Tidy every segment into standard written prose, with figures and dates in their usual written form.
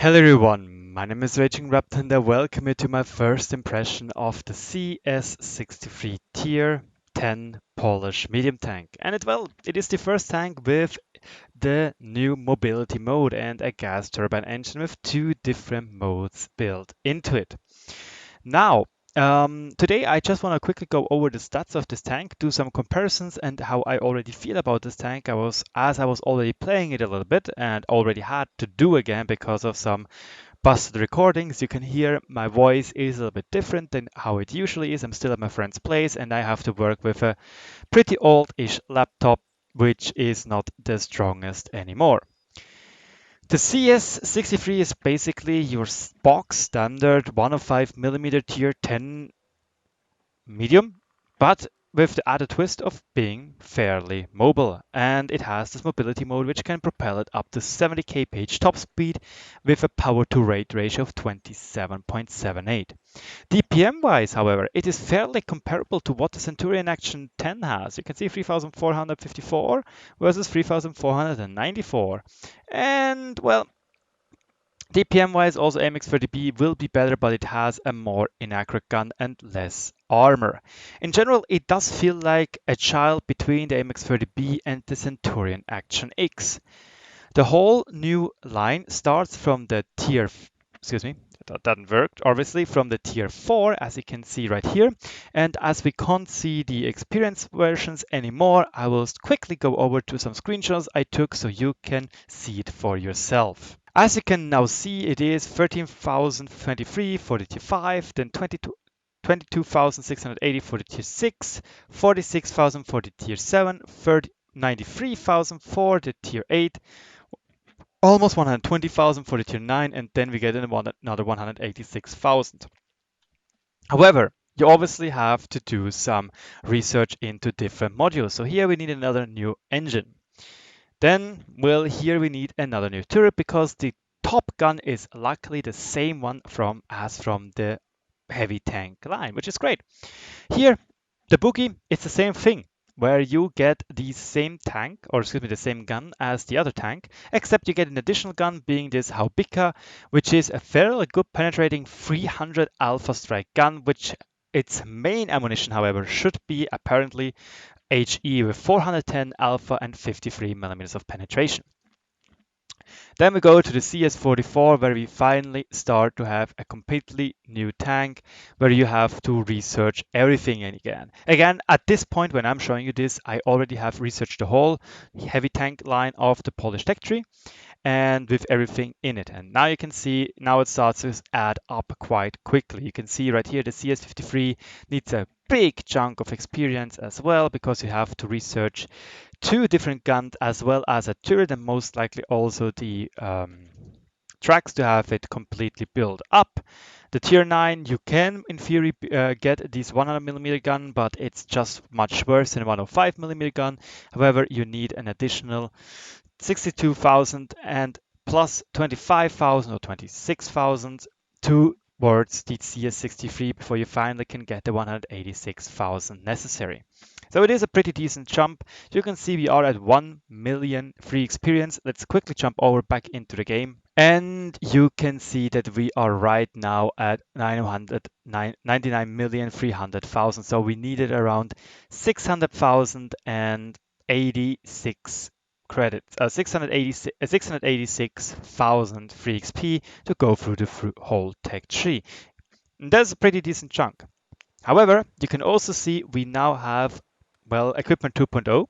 Hello everyone, my name is RagingRaptor and I welcome you to my first impression of the CS-63 Tier 10 Polish medium tank. And it is the first tank with the new mobility mode and a gas turbine engine with two different modes built into it. Now, today I just want to quickly go over the stats of this tank, do some comparisons and how I already feel about this tank. As I was already playing it a little bit and already had to do again because of some busted recordings. You can hear my voice is a little bit different than how it usually is. I'm still at my friend's place and I have to work with a pretty old-ish laptop, which is not the strongest anymore. The CS-63 is basically your box standard 105mm tier 10 medium, but with the added twist of being fairly mobile. And it has this mobility mode which can propel it up to 70 kph top speed with a power to weight ratio of 27.78. DPM wise, however, it is fairly comparable to what the Centurion Action 10 has. You can see 3454 versus 3494. And well, DPM-wise, also MX-30B will be better, but it has a more inaccurate gun and less armor. In general, it does feel like a child between the MX-30B and the Centurion Action X. The whole new line starts from the tier, excuse me, that doesn't work, obviously, from the tier 4, as you can see right here. And as we can't see the experience versions anymore, I will quickly go over to some screenshots I took so you can see it for yourself. As you can now see, it is 13,023 for the tier 5, then 22,680 for the tier 6, 46,000 for the tier 7, 93,000 for the tier 8, almost 120,000 for the tier 9, and then we get another 186,000. However, you obviously have to do some research into different modules. So here we need another new engine. Then, well, here we need another new turret because the top gun is luckily the same one as from the heavy tank line, which is great. Here, the boogie, it's the same thing, where you get the same tank, or excuse me, the same gun as the other tank, except you get an additional gun being this Haubika, which is a fairly good penetrating 300 Alpha Strike gun, which its main ammunition, however, should be apparently HE with 410 alpha and 53 millimeters of penetration. Then we go to the CS-44 where we finally start to have a completely new tank where you have to research everything again. Again, at this point when I'm showing you this, I already have researched the whole heavy tank line of the Polish tech tree and with everything in it. And now you can see, now it starts to add up quite quickly. You can see right here, the CS-53 needs a big chunk of experience as well because you have to research two different guns as well as a turret and most likely also the tracks to have it completely built up. The tier 9, you can in theory get this 100mm gun, but it's just much worse than a 105mm gun. However, you need an additional 62,000 and plus 25,000 or 26,000 towards the CS-63 before you finally can get the 186,000 necessary. So it is a pretty decent jump. You can see we are at 1 million free experience. Let's quickly jump over back into the game. And you can see that we are right now at 99,300,000. So we needed around 600,000 and 86 credits, 686,000 free XP to go through the whole tech tree. And that's a pretty decent chunk. However, you can also see we now have, well, Equipment 2.0.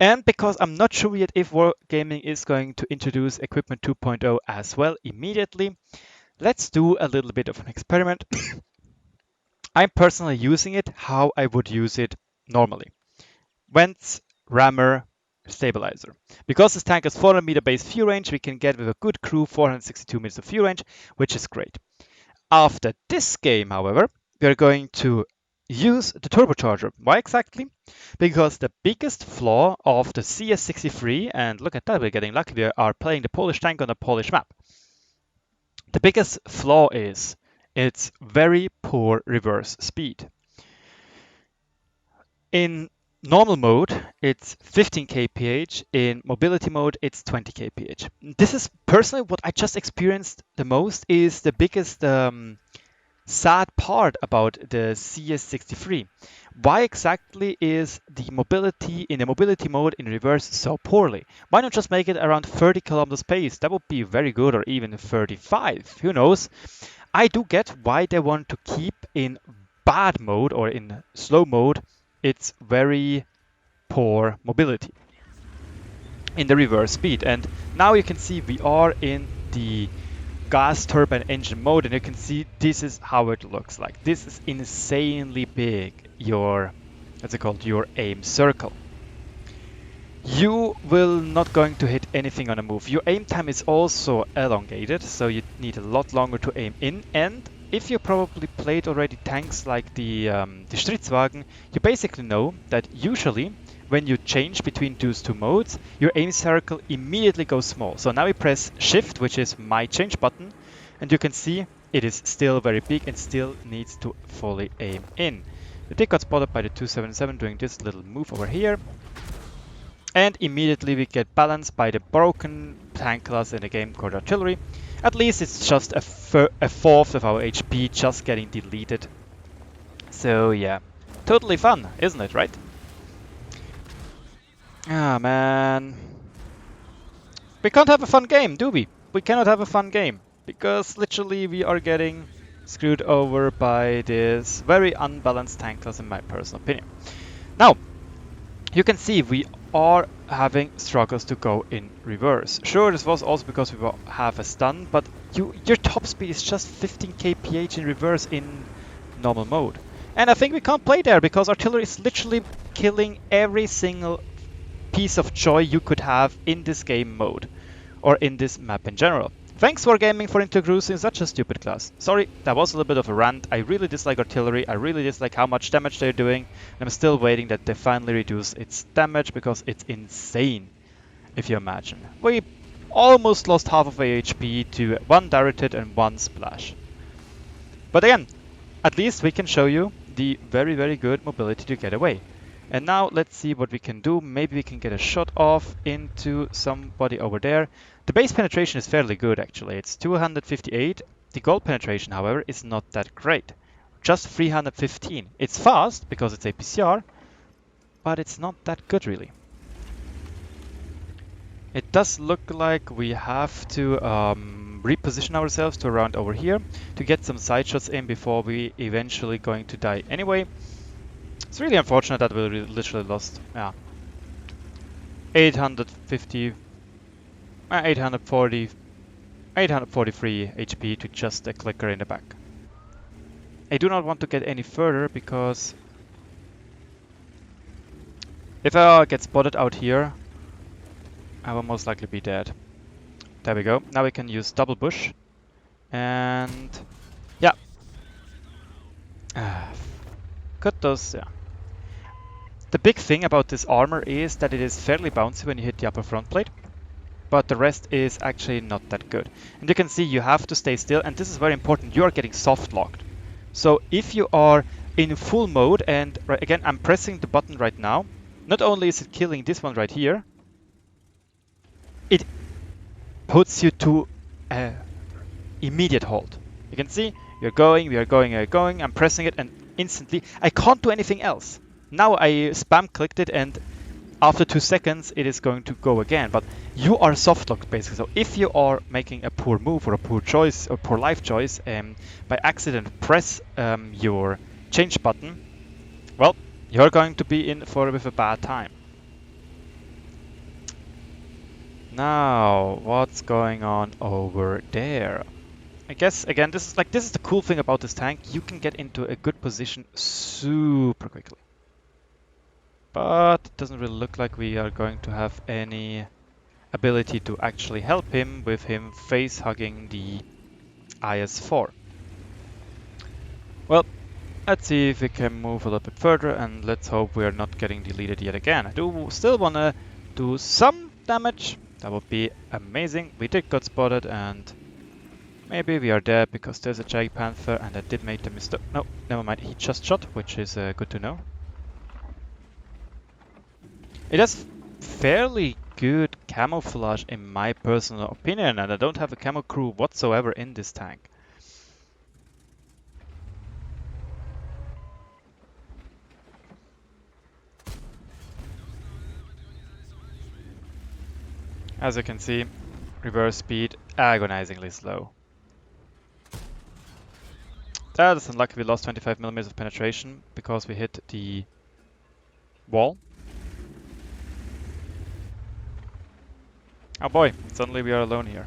And because I'm not sure yet if Wargaming is going to introduce Equipment 2.0 as well immediately, let's do a little bit of an experiment. I'm personally using it how I would use it normally. Vents, rammer, stabilizer. Because this tank has 400 meter base fuel range, we can get with a good crew 462 meters of fuel range, which is great. After this game, however, we are going to use the turbocharger. Why exactly? Because the biggest flaw of the CS-63, and look at that, we're getting lucky, we are playing the Polish tank on a Polish map. The biggest flaw is its very poor reverse speed. In normal mode, it's 15 kph. In mobility mode, it's 20 kph. This is personally what I just experienced the most, is the biggest sad part about the CS-63. Why exactly is the mobility in the mobility mode in reverse so poorly? Why not just make it around 30 kilometers pace? That would be very good, or even 35. Who knows? I do get why they want to keep in bad mode or in slow mode. It's very poor mobility in the reverse speed. And now you can see we are in the gas turbine engine mode, and you can see this is how it looks like. This is insanely big, your, what's it called, your aim circle. You will not going to hit anything on a move. Your aim time is also elongated, so you need a lot longer to aim in. And if you probably played already tanks like the Stritzwagen, you basically know that usually when you change between those two modes, your aim circle immediately goes small. So now we press Shift, which is my change button, and you can see it is still very big and still needs to fully aim in. The tick got spotted by the 277 doing this little move over here. And immediately we get balanced by the broken tank class in the game called artillery. At least it's just a fourth of our HP just getting deleted. So yeah, totally fun, isn't it, right? Ah, man. We can't have a fun game, do we? We cannot have a fun game, because literally we are getting screwed over by this very unbalanced tank class, in my personal opinion. Now, you can see we are having struggles to go in reverse. Sure, this was also because we have a stun, but your top speed is just 15 kph in reverse in normal mode. And I think we can't play there because artillery is literally killing every single piece of joy you could have in this game mode, or in this map in general. Thanks for gaming for intercruising such a stupid class. Sorry, that was a little bit of a rant. I really dislike artillery. I really dislike how much damage they're doing. And I'm still waiting that they finally reduce its damage, because it's insane, if you imagine. We almost lost half of HP to one direct hit and one splash. But again, at least we can show you the very, very good mobility to get away. And now let's see what we can do. Maybe we can get a shot off into somebody over there. The base penetration is fairly good, actually. It's 258. The gold penetration, however, is not that great. Just 315. It's fast because it's a PCR, but it's not that good, really. It does look like we have to reposition ourselves to around over here to get some side shots in before we eventually going to die anyway. It's really unfortunate that we literally lost, 850, 840, 843 HP to just a clicker in the back. I do not want to get any further, because if I get spotted out here, I will most likely be dead. There we go. Now we can use double bush. And yeah. Cut those, yeah. The big thing about this armor is that it is fairly bouncy when you hit the upper front plate, but the rest is actually not that good. And you can see you have to stay still, and this is very important. You are getting soft locked. So if you are in full mode, and again, I'm pressing the button right now, not only is it killing this one right here, it puts you to immediate halt. You can see we are going, I'm pressing it, and instantly I can't do anything else. Now I spam clicked it, and after 2 seconds it is going to go again, but you are soft locked basically. So if you are making a poor move or a poor choice or poor life choice, by accident press your change button, well, you're going to be in with a bad time. Now, what's going on over there? I guess again, this is the cool thing about this tank. You can get into a good position super quickly. But it doesn't really look like we are going to have any ability to actually help him with him face hugging the IS-4. Well, let's see if we can move a little bit further, and let's hope we are not getting deleted yet again. I do still want to do some damage. That would be amazing. We did get spotted, and maybe we are dead because there's a Jag Panther, and I did make the mistake. No, never mind. He just shot, which is good to know. It has fairly good camouflage in my personal opinion, and I don't have a camo crew whatsoever in this tank. As you can see, reverse speed agonizingly slow. That is unlucky, we lost 25 millimeters of penetration because we hit the wall. Oh boy, suddenly we are alone here.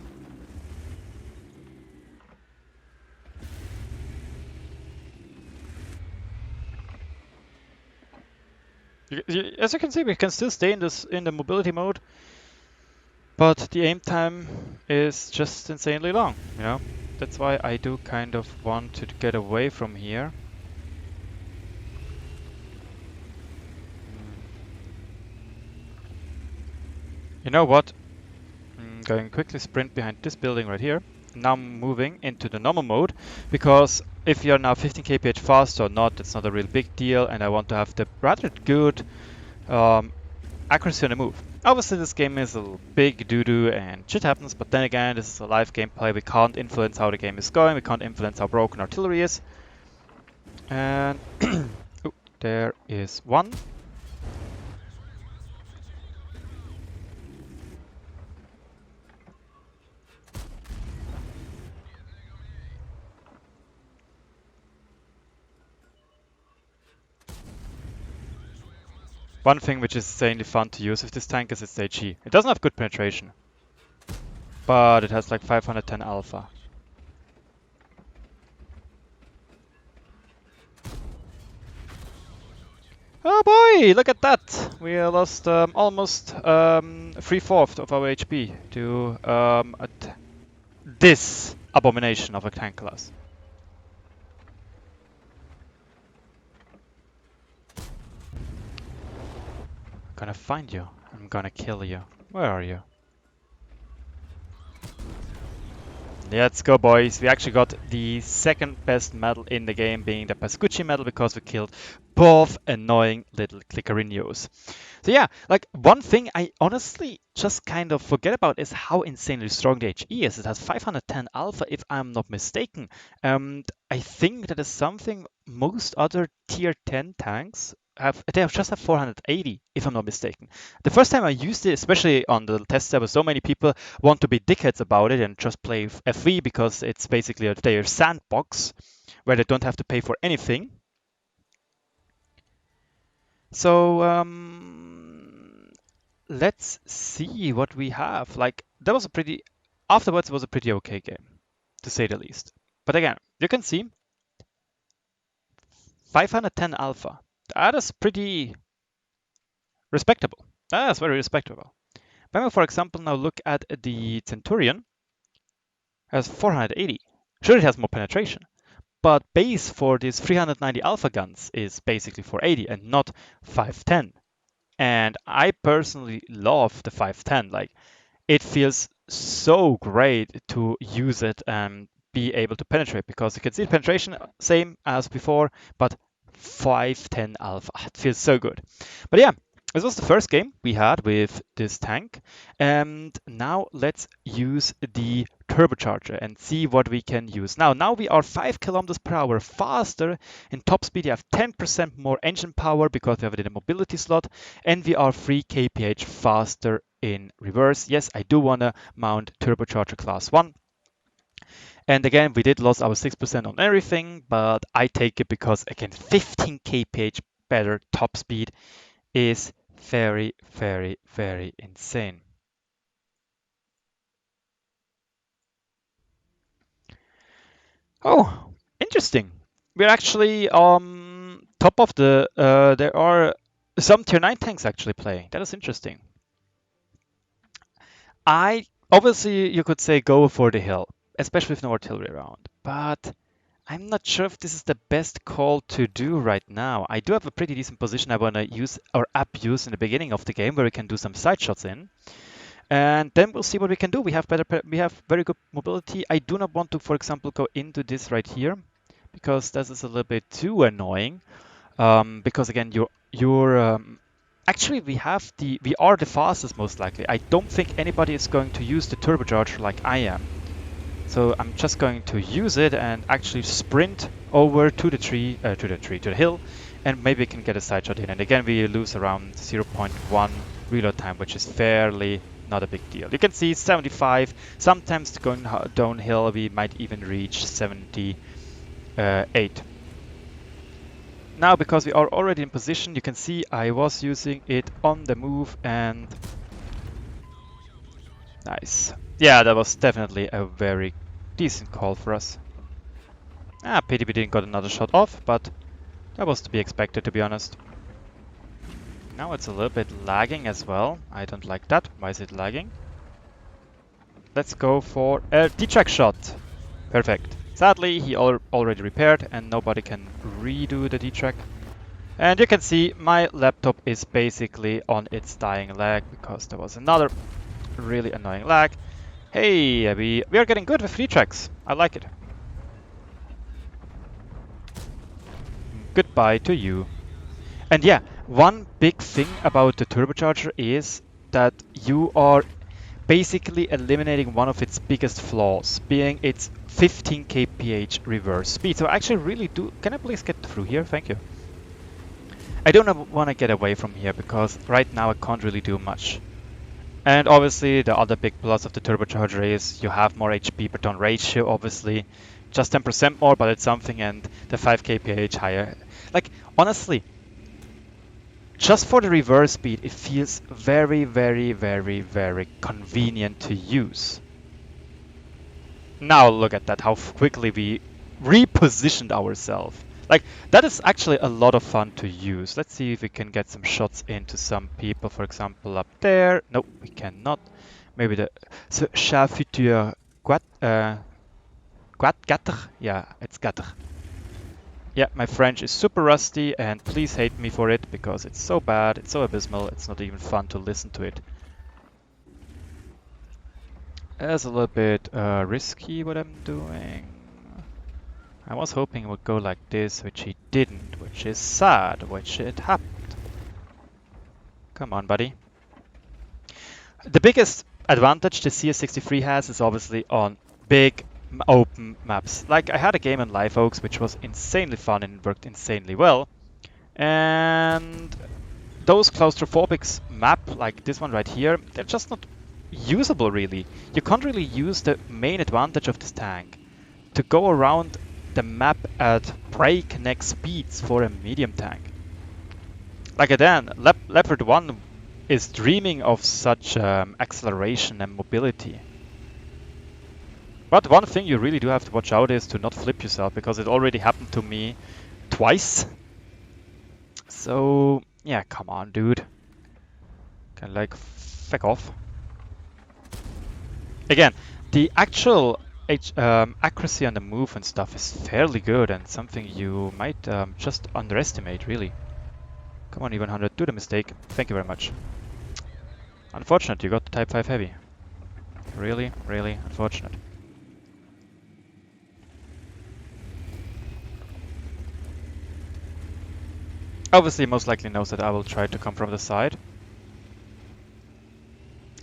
As you can see, we can still stay in the mobility mode, but the aim time is just insanely long, you know? That's why I do kind of want to get away from here. You know what? I'm going quickly sprint behind this building right here. Now I'm moving into the normal mode, because if you're now 15 kph faster or not, it's not a real big deal, and I want to have the rather good accuracy on the move. Obviously this game is a little big doo-doo and shit happens, but then again, this is a live gameplay. We can't influence how the game is going, we can't influence how broken artillery is. And oh, there is one. One thing which is insanely fun to use with this tank is its HE. It doesn't have good penetration, but it has like 510 alpha. Oh boy, look at that! We lost almost 3/4 of our HP to this abomination of a tank class. I'm gonna find you. I'm gonna kill you. Where are you? Let's go, boys. We actually got the second best medal in the game, being the Pascucci medal, because we killed both annoying little clickerinos. So yeah, like one thing I honestly just kind of forget about is how insanely strong the HE is. It has 510 alpha, if I'm not mistaken. And I think that is something most other tier 10 tanks they just have 480, if I'm not mistaken. The first time I used it, especially on the test server, so many people want to be dickheads about it and just play FV because it's basically their sandbox where they don't have to pay for anything. So let's see what we have. Like that was a pretty, afterwards it was a pretty okay game, to say the least. But again, you can see 510 alpha. That is pretty respectable. That is very respectable. When we, for example, now look at the Centurion, has 480. Sure, it has more penetration, but base for these 390 alpha guns is basically 480 and not 510. And I personally love the 510. Like, it feels so great to use it and be able to penetrate, because you can see the penetration same as before, but 510 alpha. It feels so good. But yeah, this was the first game we had with this tank, and now let's use the turbocharger and see what we can use. Now we are 5 kilometers per hour faster in top speed. You have 10% more engine power because we have it in a mobility slot, and we are 3 kph faster in reverse. Yes, I do want to mount turbocharger class 1. And again, we did lose our 6% on everything, but I take it because, again, 15 kph better top speed is very, very, very insane. Oh, interesting. We're actually top of the, there are some tier 9 tanks actually playing. That is interesting. Obviously, you could say go for the hill, especially with no artillery around, but I'm not sure if this is the best call to do right now. I do have a pretty decent position I want to use or abuse in the beginning of the game, where we can do some side shots in. And then we'll see what we can do. We have very good mobility. I do not want to, for example, go into this right here, because this is a little bit too annoying. Because again, your Actually, we are the fastest most likely. I don't think anybody is going to use the turbocharger like I am. So I'm just going to use it and actually sprint over to the hill, and maybe we can get a side shot in. And again, we lose around 0.1 reload time, which is fairly not a big deal. You can see 75. Sometimes going downhill, we might even reach 78. Now, because we are already in position, you can see I was using it on the move, and nice. Yeah, that was definitely a very decent call for us. Pity we didn't got another shot off, but that was to be expected, to be honest. Now it's a little bit lagging as well. I don't like that. Why is it lagging? Let's go for a D-track shot. Perfect. Sadly, he already repaired and nobody can redo the D-track. And you can see my laptop is basically on its dying lag because there was another really annoying lag. Hey, we are getting good with free tracks. I like it. Goodbye to you. And yeah, one big thing about the turbocharger is that you are basically eliminating one of its biggest flaws, being its 15 kph reverse speed. So I actually really do. Can I please get through here? Thank you. I don't want to get away from here because right now I can't really do much. And obviously the other big plus of the turbocharger is you have more HP per ton ratio, obviously. Just 10% more, but it's something, and the 5 kph higher. Like, honestly, just for the reverse speed, it feels very, very, very, very convenient to use. Now look at that, how quickly we repositioned ourselves. Like, that is actually a lot of fun to use. Let's see if we can get some shots into some people, for example, up there. Nope, we cannot. Maybe the chat futur Gatter? Yeah, it's Gatter. Yeah, my French is super rusty, and please hate me for it because it's so bad, it's so abysmal, it's not even fun to listen to it. It's a little bit risky what I'm doing. I was hoping it would go like this, which he didn't, which is sad, which it happened. Come on, buddy. The biggest advantage the CS-63 has is obviously on big open maps. Like, I had a game on Live Oaks which was insanely fun and worked insanely well. And those claustrophobic map, like this one right here, they're just not usable really. You can't really use the main advantage of this tank to go around the map at breakneck speeds for a medium tank. Like again, Leopard 1 is dreaming of such acceleration and mobility. But one thing you really do have to watch out is to not flip yourself, because it already happened to me twice. So yeah, come on, dude. Can like feck off. Again, the actual accuracy on the move and stuff is fairly good, and something you might just underestimate, really. Come on, even 100, do the mistake. Thank you very much. Unfortunate, you got the Type 5 Heavy. Really, really unfortunate. Obviously, most likely knows that I will try to come from the side.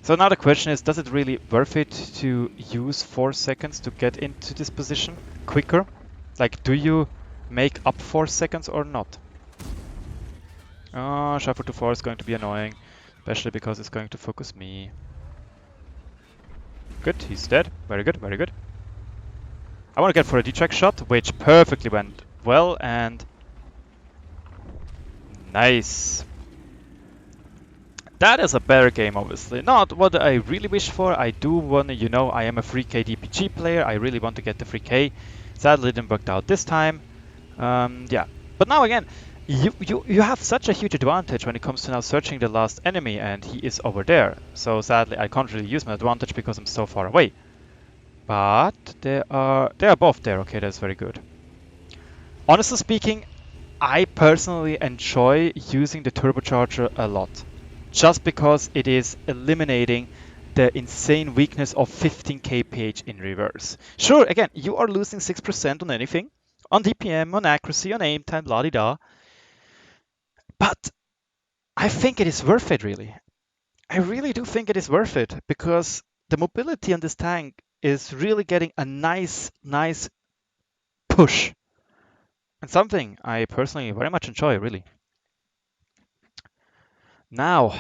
So now the question is, does it really worth it to use 4 seconds to get into this position quicker? Like, do you make up 4 seconds or not? Oh, shuffle to 4 is going to be annoying, especially because it's going to focus me. Good, he's dead. Very good, very good. I want to get for a D-track shot, which perfectly went well, and nice. That is a better game, obviously. Not what I really wish for. I do want to, you know, I am a 3K DPG player. I really want to get the 3K. Sadly, it didn't work out this time. Yeah, but now again, you have such a huge advantage when it comes to now searching the last enemy, and he is over there. So sadly, I can't really use my advantage because I'm so far away. But they are both there. Okay, that's very good. Honestly speaking, I personally enjoy using the turbocharger a lot, just because it is eliminating the insane weakness of 15 kph in reverse. Sure, again, you are losing 6% on anything, on DPM, on accuracy, on aim time, blah-de-da. But I think it is worth it, really. I really do think it is worth it because the mobility on this tank is really getting a nice push and something I personally very much enjoy, really. Now,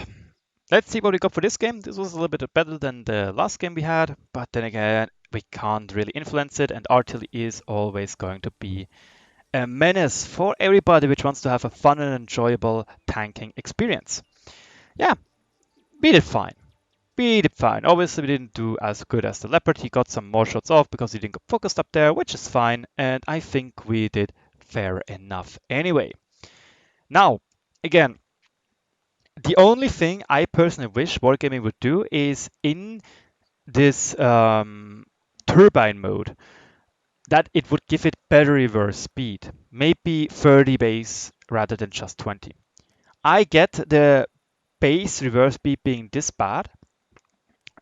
let's see what we got for this game. This was a little bit better than the last game we had, but then again, we can't really influence it, and artillery is always going to be a menace for everybody which wants to have a fun and enjoyable tanking experience. Yeah, we did fine. We did fine. Obviously, we didn't do as good as the Leopard. He got some more shots off because he didn't get focused up there, which is fine, and I think we did fair enough anyway. Now, again, the only thing I personally wish Wargaming would do is in this turbine mode that it would give it better reverse speed, maybe 30 base rather than just 20. I get the base reverse speed being this bad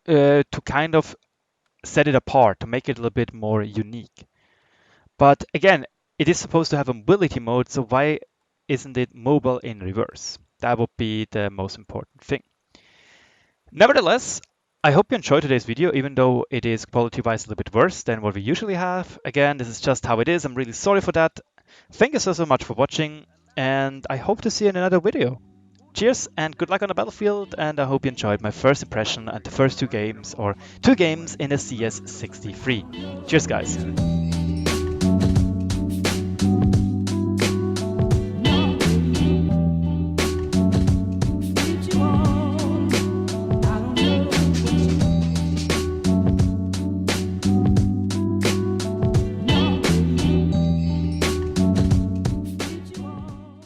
to kind of set it apart, to make it a little bit more unique. But again, it is supposed to have a mobility mode, so why isn't it mobile in reverse? That would be the most important thing. Nevertheless, I hope you enjoyed today's video, even though it is quality-wise a little bit worse than what we usually have. Again, this is just how it is. I'm really sorry for that. Thank you so much for watching, and I hope to see you in another video. Cheers and good luck on the battlefield, and I hope you enjoyed my first impression and the first two games, or two games in the CS-63. Cheers, guys.